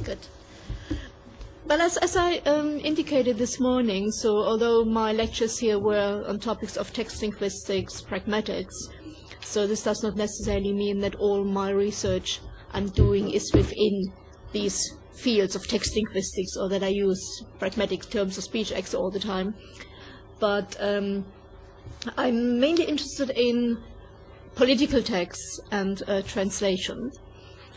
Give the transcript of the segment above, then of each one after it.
good. Well, as I indicated this morning, so although my lectures here were on topics of text linguistics, pragmatics, so this does not necessarily mean that all my research I'm doing is within these fields of text linguistics, or that I use pragmatic terms of speech X all the time. But I'm mainly interested in political texts and translation,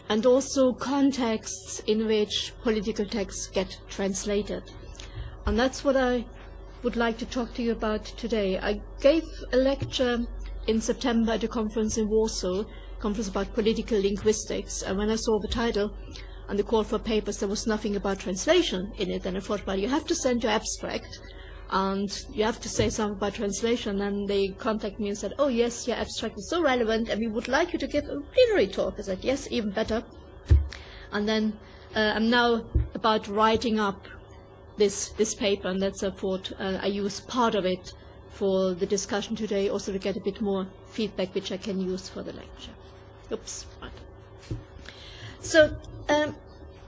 and also contexts in which political texts get translated. And that's what I would like to talk to you about today. I gave a lecture in September at a conference in Warsaw, conference about political linguistics, and when I saw the title and the call for papers, there was nothing about translation in it, and I thought, well, you have to send your abstract, and you have to say something about translation. And they contacted me and said, oh yes, your abstract is so relevant, and we would like you to give a plenary talk. I said, yes, even better. And then I'm now about writing up this paper, and that's I thought I use part of it for the discussion today, also to get a bit more feedback which I can use for the lecture. Oops, right. So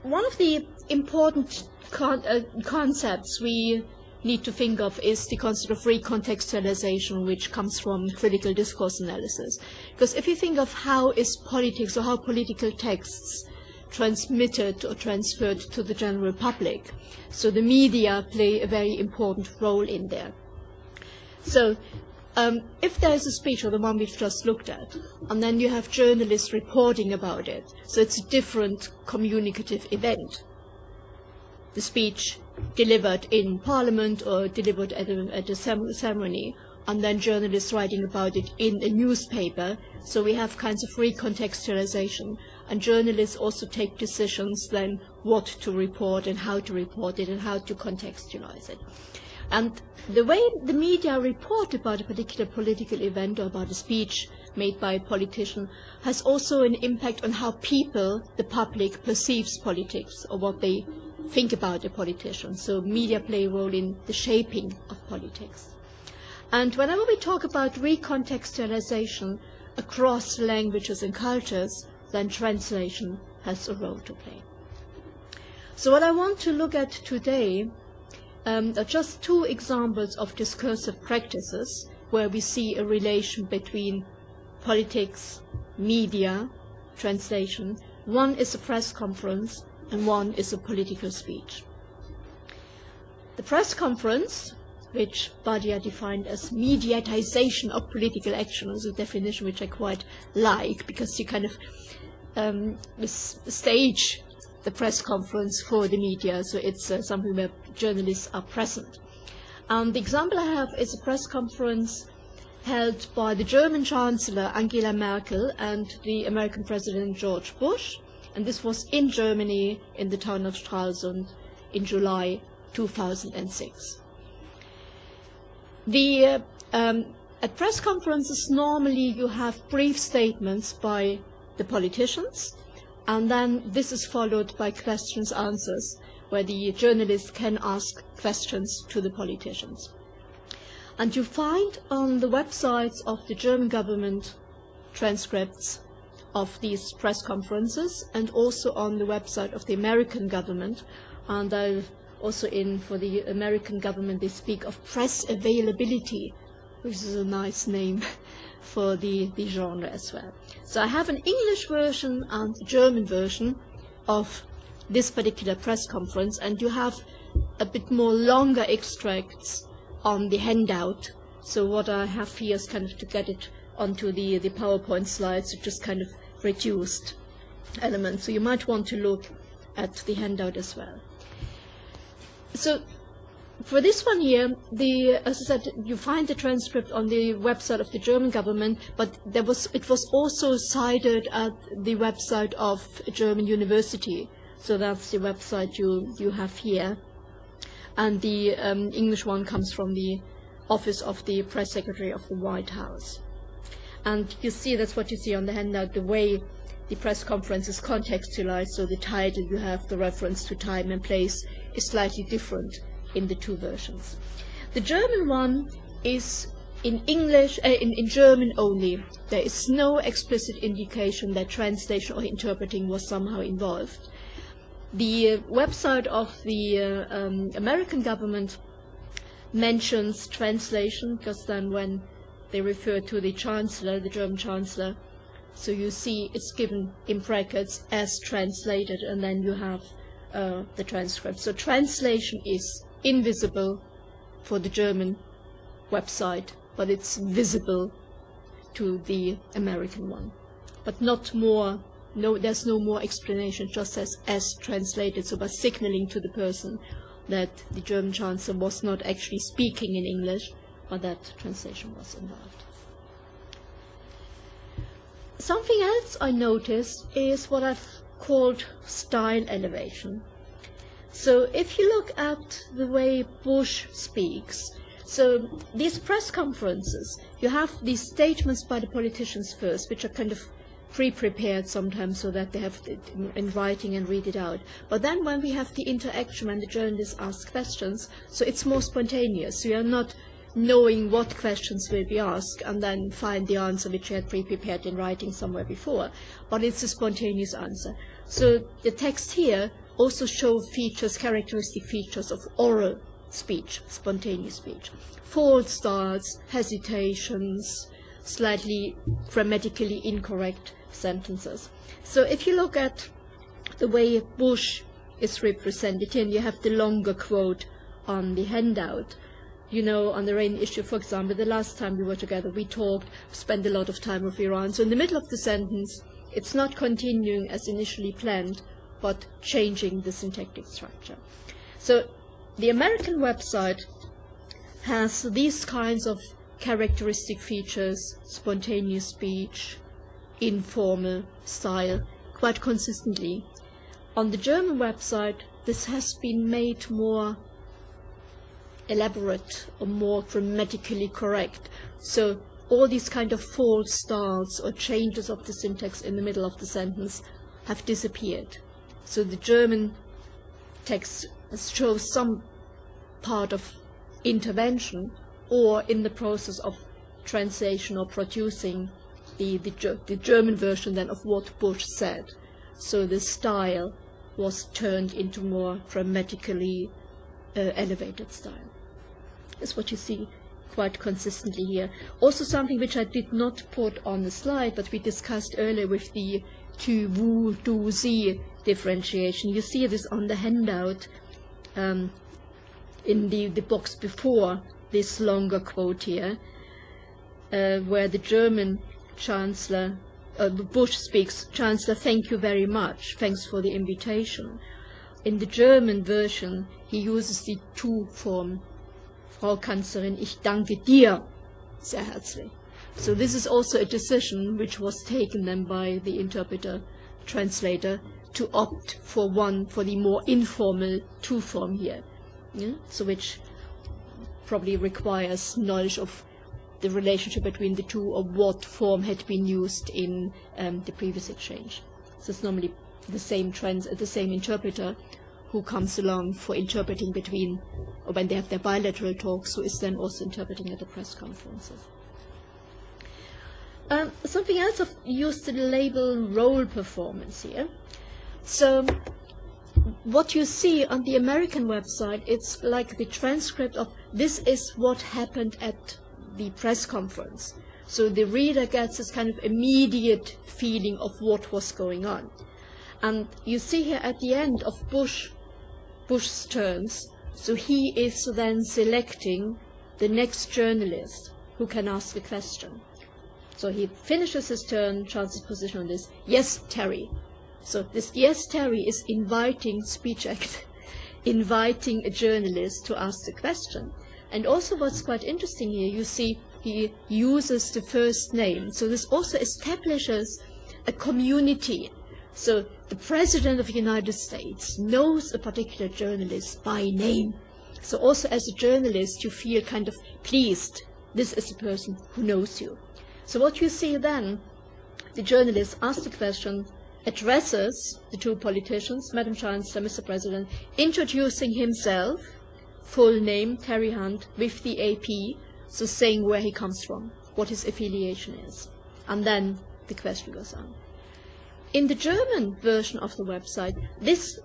one of the important concepts we need to think of is the concept of recontextualization, which comes from critical discourse analysis. Because if you think of how is politics or how political texts transmitted or transferred to the general public, so the media play a very important role in there. So if there is a speech, or the one we've just looked at, and then you have journalists reporting about it, so it's a different communicative event. The speech delivered in Parliament or delivered at a ceremony, and then journalists writing about it in a newspaper. So we have kinds of recontextualization, and journalists also take decisions then what to report and how to report it and how to contextualize it. And the way the media report about a particular political event or about a speech made by a politician has also an impact on how people, the public, perceives politics or what they think about a politician. So media play a role in the shaping of politics. And whenever we talk about recontextualization across languages and cultures, then translation has a role to play. So what I want to look at today are just two examples of discursive practices where we see a relation between politics, media, translation. One is a press conference, and one is a political speech. The press conference, which Badia defined as mediatization of political action, is a definition which I quite like, because you kind of stage the press conference for the media, so it's something where journalists are present. And the example I have is a press conference held by the German Chancellor Angela Merkel and the American President George Bush, and this was in Germany, in the town of Stralsund, in July 2006. At press conferences, normally you have brief statements by the politicians, and then this is followed by questions answers, where the journalists can ask questions to the politicians. And you find on the websites of the German government transcripts of these press conferences, and also on the website of the American government. And also for the American government, they speak of press availability, which is a nice name for the genre as well. So I have an English version and a German version of this particular press conference, and you have a bit more longer extracts on the handout. So what I have here is kind of to get it onto the PowerPoint slides, just kind of reduced elements. So you might want to look at the handout as well. So for this one here, as I said, you find the transcript on the website of the German government, but it was also cited at the website of a German university. So that's the website you have here. And the English one comes from the office of the press secretary of the White House. And you see, that's what you see on the handout, the way the press conference is contextualized. So the title, you have the reference to time and place, is slightly different in the two versions. The German one is in English, in German only. There is no explicit indication that translation or interpreting was somehow involved. The website of the American government mentions translation, because then when they refer to the chancellor, the German chancellor, so you see it's given in brackets as translated, and then you have the transcript. So translation is invisible for the German website, but it's visible to the American one. But not more, no, there's no more explanation, just as translated, so by signaling to the person that the German chancellor was not actually speaking in English, but that translation was involved. Something else I noticed is what I've called style elevation. So if you look at the way Bush speaks, so these press conferences, you have these statements by the politicians first, which are kind of pre-prepared sometimes so that they have it in writing and read it out. But then when we have the interaction, when the journalists ask questions, so it's more spontaneous. So you're not knowing what questions will be asked and then find the answer which you had pre-prepared in writing somewhere before, but it's a spontaneous answer. So the text here also shows features, characteristic features of oral speech, spontaneous speech. False starts, hesitations, slightly grammatically incorrect sentences. So if you look at the way Bush is represented here, and you have the longer quote on the handout, you know, on the Iranian issue, for example, the last time we were together, we talked, spent a lot of time with Iran. So in the middle of the sentence, it's not continuing as initially planned, but changing the syntactic structure. So the American website has these kinds of characteristic features, spontaneous speech, informal style, quite consistently. On the German website, this has been made more elaborate or more grammatically correct. So all these kind of false starts or changes of the syntax in the middle of the sentence have disappeared. So the German text shows some part of intervention or in the process of translation or producing the German version then of what Bush said. So the style was turned into more grammatically elevated style. That's what you see quite consistently here. Also something which I did not put on the slide, but we discussed earlier with the tu, vu, du, sie differentiation. You see this on the handout in the box before this longer quote here, where the German Chancellor, Bush speaks, Chancellor, thank you very much, thanks for the invitation. In the German version, he uses the tu form, Frau Kanzlerin, ich danke dir sehr herzlich. So this is also a decision which was taken then by the interpreter, translator, to opt for the more informal tu form here. Yeah? So which probably requires knowledge of the relationship between the two or what form had been used in the previous exchange. So it's normally the same interpreter who comes along for interpreting between, or when they have their bilateral talks, who is then also interpreting at the press conferences. Something else I've used the label role performance here. So what you see on the American website, it's like the transcript of this is what happened at the press conference. So the reader gets this kind of immediate feeling of what was going on. And you see here at the end of Bush's turns, so he is then selecting the next journalist who can ask a question. So he finishes his turn, Chancellor's position on this, yes, Terry. So this yes, Terry is inviting speech act, inviting a journalist to ask the question. And also what's quite interesting here, you see he uses the first name. So this also establishes a community. So the President of the United States knows a particular journalist by name. So also as a journalist, you feel kind of pleased. This is a person who knows you. So what you see then, the journalist asks the question, addresses the two politicians, Madam Chancellor, Mr. President, introducing himself, full name, Terry Hunt, with the AP, so saying where he comes from, what his affiliation is. And then the question goes on. In the German version of the website, this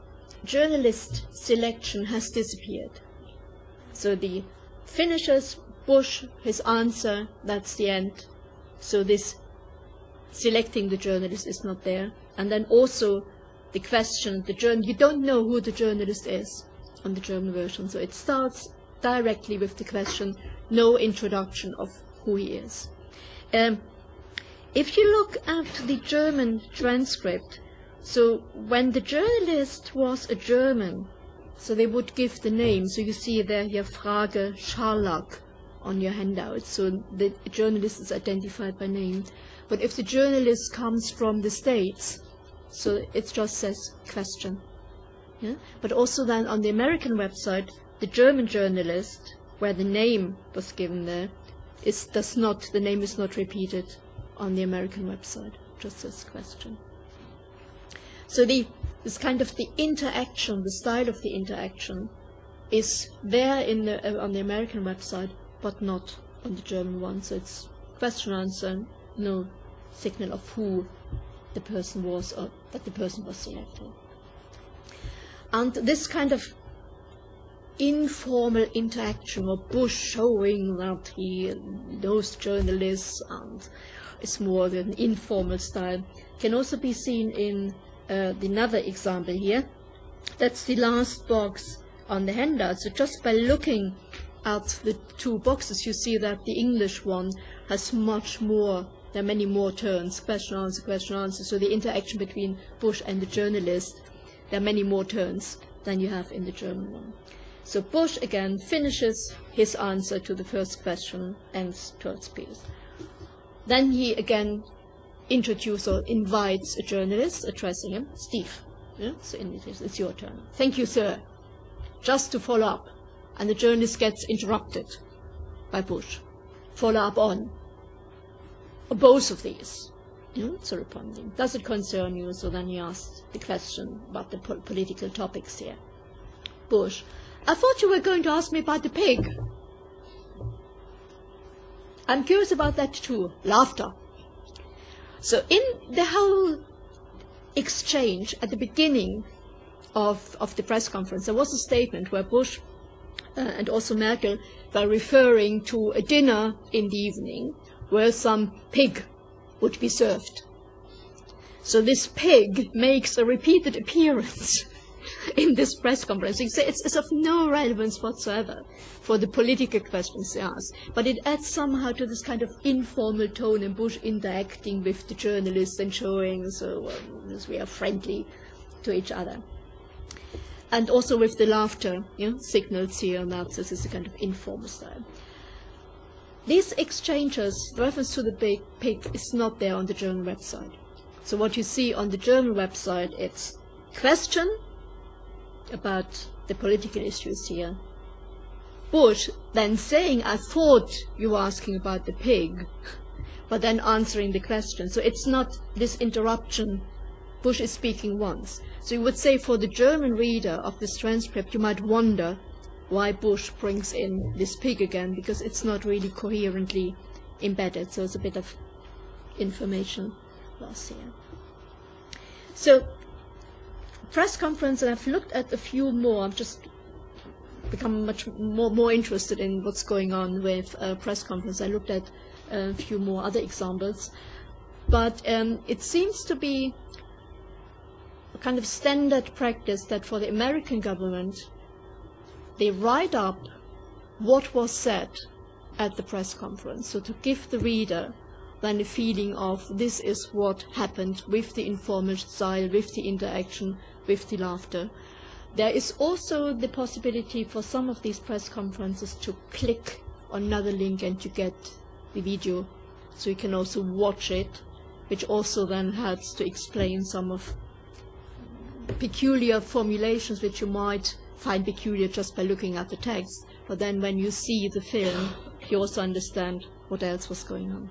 journalist selection has disappeared. So the finishes, Bush, his answer, that's the end. So this selecting the journalist is not there. And then also the question, you don't know who the journalist is on the German version. So it starts directly with the question, no introduction of who he is. If you look at the German transcript, so when the journalist was a German, so they would give the name. So you see there here, Frage Scharlach on your handout. So the journalist is identified by name. But if the journalist comes from the States, so it just says question. Yeah? But also then on the American website, the German journalist, where the name was given there, the name is not repeated on the American website, just says question. So this kind of the interaction, the style of the interaction, is there on the American website, but not on the German one. So it's question answer, no signal of who the person was or that the person was selected. And this kind of informal interaction, or Bush showing that he knows journalists and is more than informal style, can also be seen in another example here. That's the last box on the handout. So just by looking at the two boxes, you see that the English one has much more, there are many more turns, question, answer. So the interaction between Bush and the journalist, there are many more turns than you have in the German one. So Bush again finishes his answer to the first question, ends towards peace. Then he again introduces or invites a journalist, addressing him, Steve. Yeah? So it's your turn. Thank you, sir. Just to follow up. And the journalist gets interrupted by Bush. Follow up on both of these. Yeah? So responding. Does it concern you? So then he asks the question about the political topics here. Bush. I thought you were going to ask me about the pig. I'm curious about that too. Laughter. So in the whole exchange at the beginning of the press conference, there was a statement where Bush and also Merkel were referring to a dinner in the evening where some pig would be served. So this pig makes a repeated appearance in this press conference. It's of no relevance whatsoever for the political questions they ask, but it adds somehow to this kind of informal tone, and Bush interacting with the journalists and showing, so we are friendly to each other. And also with the laughter, signals here, and that this is a kind of informal style. These exchanges, the reference to the pig is not there on the German website. So what you see on the German website, it's question about the political issues here. Bush then saying, I thought you were asking about the pig, but then answering the question. So it's not this interruption. Bush is speaking once. So you would say for the German reader of this transcript, you might wonder why Bush brings in this pig again, because it's not really coherently embedded. So it's a bit of information loss here. So press conference, and I've looked at a few more. I've just become much more interested in what's going on with press conference. I looked at a few more other examples, but it seems to be a kind of standard practice that for the American government, they write up what was said at the press conference, so to give the reader then a feeling of this is what happened with the informal style, with the interaction, with the laughter. There is also the possibility for some of these press conferences to click on another link and to get the video, so you can also watch it, which also then helps to explain some of peculiar formulations which you might find peculiar just by looking at the text, but then when you see the film, you also understand what else was going on.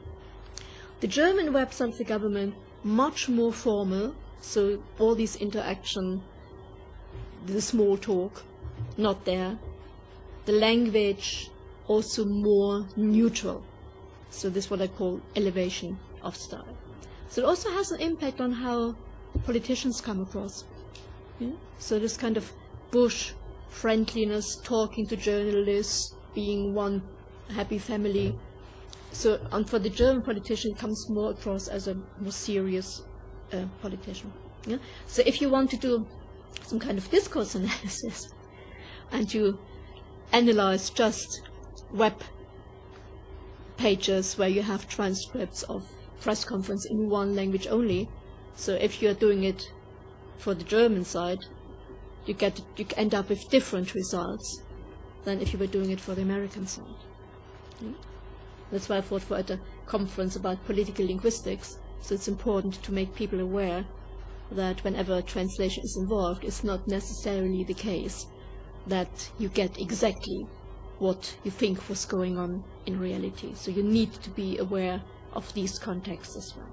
The German website of the government, much more formal, so all these interaction, the small talk, not there. The language, also more neutral. So this is what I call elevation of style. So it also has an impact on how politicians come across. Yeah? So this kind of Bush friendliness, talking to journalists, being one happy family. So, and for the German politician, it comes more across as a more serious politician. Yeah? So if you want to do some kind of discourse analysis, and you analyze just web pages where you have transcripts of press conference in one language only, so if you're doing it for the German side, you end up with different results than if you were doing it for the American side. Yeah? That's why I thought we're at a conference about political linguistics, so it's important to make people aware that whenever translation is involved, it's not necessarily the case that you get exactly what you think was going on in reality. So you need to be aware of these contexts as well.